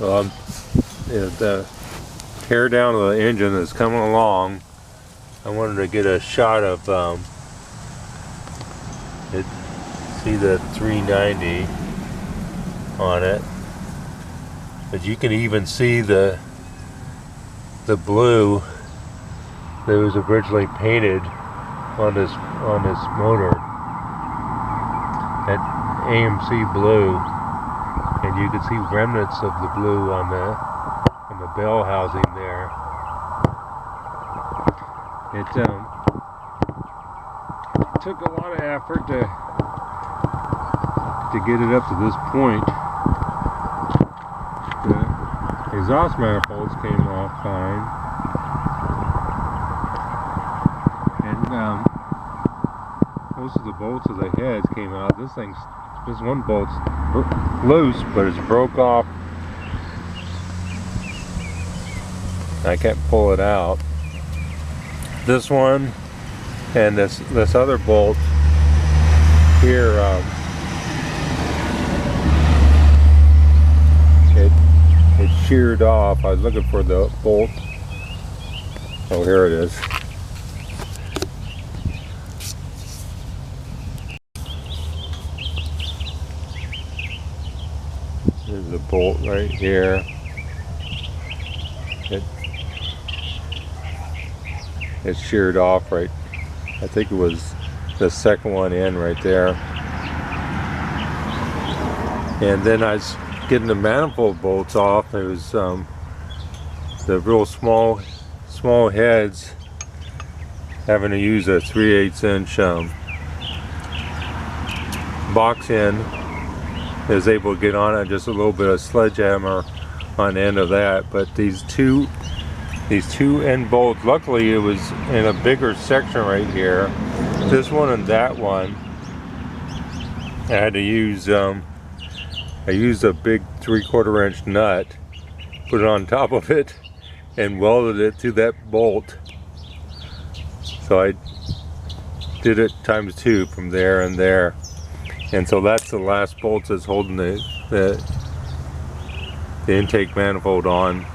So the tear down of the engine is coming along. I wanted to get a shot of it. See the 390 on it, but you can even see the blue that was originally painted on this motor, that AMX blue, and you can see remnants of the blue on the bell housing there. It took a lot of effort to get it up to this point. The exhaust manifolds came off fine, and most of the bolts of the heads came out. This one bolt's loose, but it's broke off. I can't pull it out. This one and this other bolt here, it sheared off. I was looking for the bolt. Oh, here it is. There's the bolt right here. It sheared off right. I think it was the second one in right there. And then I was getting the manifold bolts off. It was the real small heads, having to use a 3/8 inch box end. I was able to get on it, just a little bit of sledgehammer on the end of that. But these two end bolts, luckily it was in a bigger section right here. This one and that one, I had to use I used a big 3/4 inch nut, put it on top of it, and welded it to that bolt. So I did it ×2 from there and there. And so that's the last bolt that's holding the intake manifold on.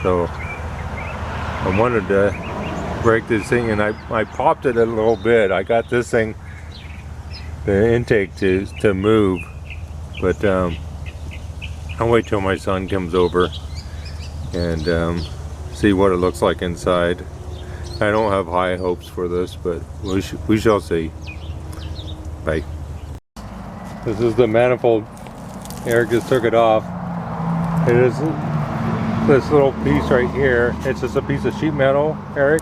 So I wanted to break this thing, and I popped it a little bit. I got this thing, the intake, to move, but I'll wait till my son comes over and see what it looks like inside. I don't have high hopes for this, but we shall see. Bye. This is the manifold. Eric just took it off. It is this little piece right here. It's just a piece of sheet metal, Eric.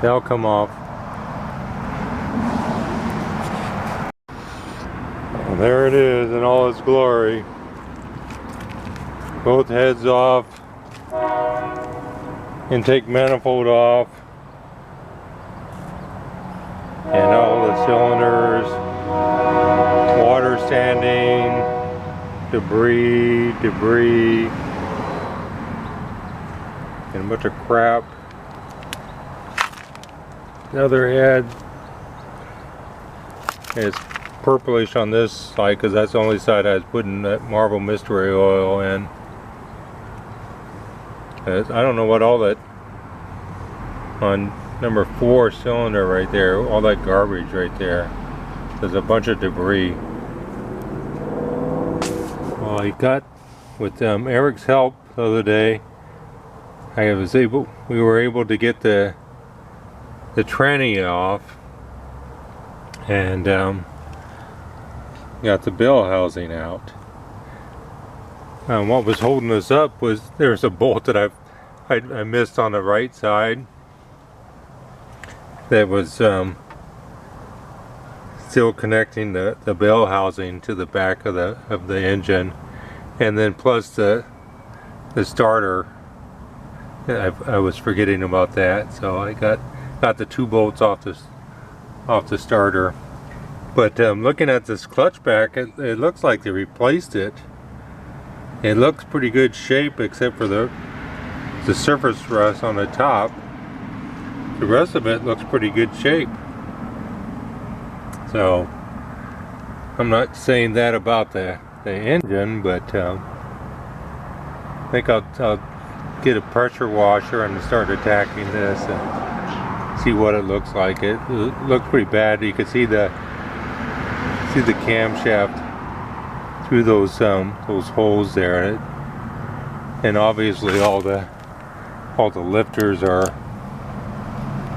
That'll come off. And there it is in all its glory. Both heads off. Intake manifold off. And all the cylinders. Water standing. Debris, and a bunch of crap. The other head is purplish on this side because that's the only side I was putting that Marble Mystery Oil in. I don't know what all that on number 4 cylinder right there, all that garbage right there. There's a bunch of debris. Well, I got, with Eric's help the other day, we were able to get the tranny off, and got the bell housing out. What was holding us up was there's a bolt that I missed on the right side that was still connecting the bell housing to the back of the engine, and then plus the starter. I was forgetting about that, so I got the 2 bolts off the starter. But looking at this clutch back, it looks like they replaced it. It looks pretty good shape, except for the surface rust on the top. The rest of it looks pretty good shape. So I'm not saying that about the engine, but think I'll get a pressure washer and start attacking this and see what it looks like. It looks pretty bad. You can see the camshaft through those holes there, and obviously all the lifters are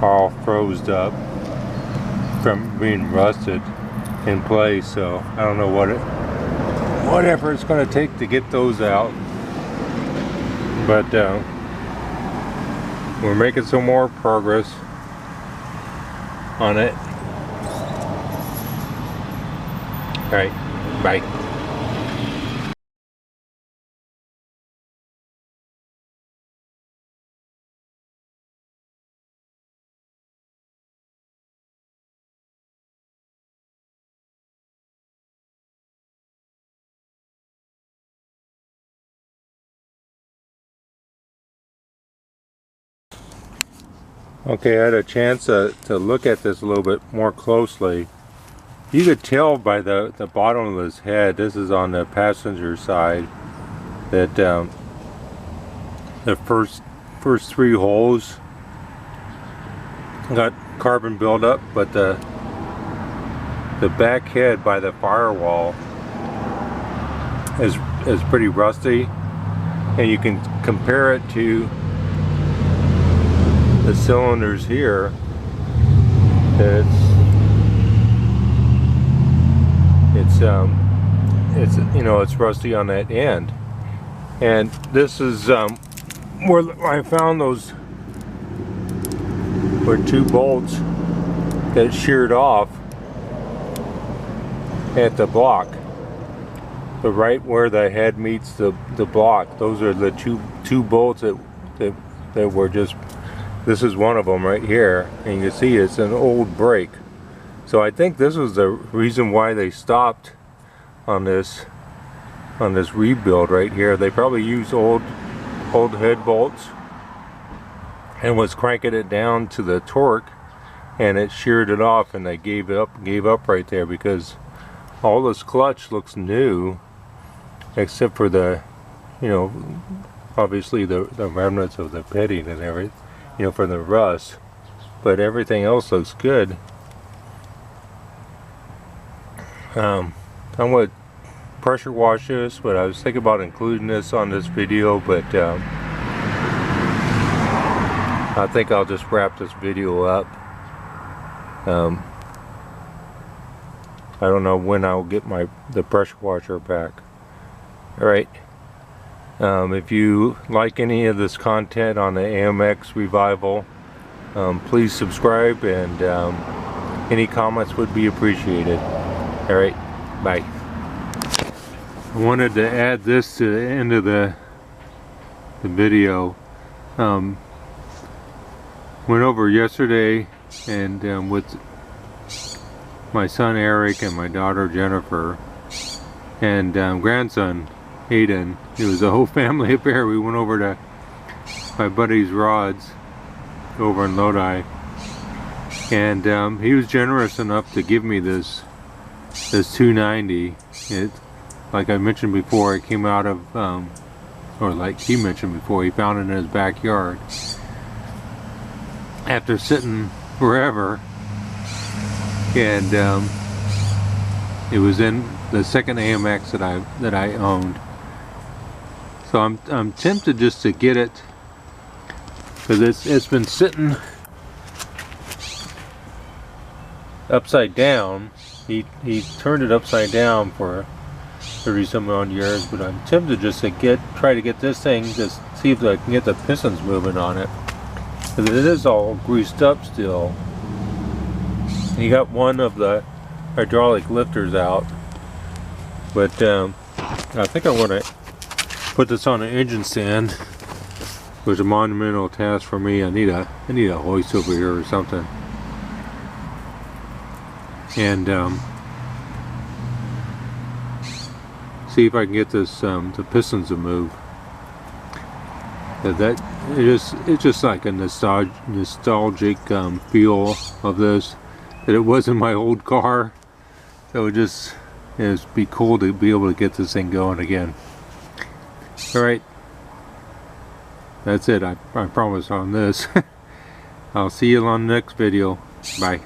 all froze up from being rusted in place. So I don't know whatever it's going to take to get those out, but we're making some more progress on it. All right, bye. Okay, I had a chance to look at this a little bit more closely. You could tell by the bottom of his head, this is on the passenger side, that the first three holes got carbon buildup, but the back head by the firewall is pretty rusty, and you can compare it to the cylinders here. It's you know, it's rusty on that end, and this is where I found those were two bolts that sheared off at the block, but right where the head meets the block, those are the two bolts that were just. This is one of them right here, and you can see it's an old brake. So I think this was the reason why they stopped on this rebuild right here. They probably used old head bolts and was cranking it down to the torque, and it sheared it off, and they gave up right there, because all this clutch looks new except for the, you know, obviously the remnants of the pitting and everything, you know, for the rust, but everything else looks good. I'm going to pressure wash this, but I was thinking about including this on this video, but I think I'll just wrap this video up. I don't know when I'll get the pressure washer back. Alright, if you like any of this content on the AMX revival, please subscribe, and any comments would be appreciated. Alright, bye. I wanted to add this to the end of the video. Went over yesterday and with my son Eric and my daughter Jennifer and grandson Hayden. It was a whole family affair. We went over to my buddy's rods over in Lodi, and he was generous enough to give me this 290. It, like I mentioned before, it came out of or like he mentioned before, he found it in his backyard after sitting forever, and it was in the second AMX that I owned. So I'm tempted just to get it, because it's been sitting upside down. He turned it upside down for 30 some odd years, but I'm tempted just to try to get this thing, just see if I can get the pistons moving on it, because it is all greased up still. He got one of the hydraulic lifters out, but I think I want to put this on an engine stand, which is a monumental task for me. I need a hoist over here or something, and see if I can get this the pistons to move. It's just like a nostalgic feel of this, that it wasn't my old car. So it'd be cool to be able to get this thing going again. Alright, that's it. I promise on this. I'll see you on the next video. Bye.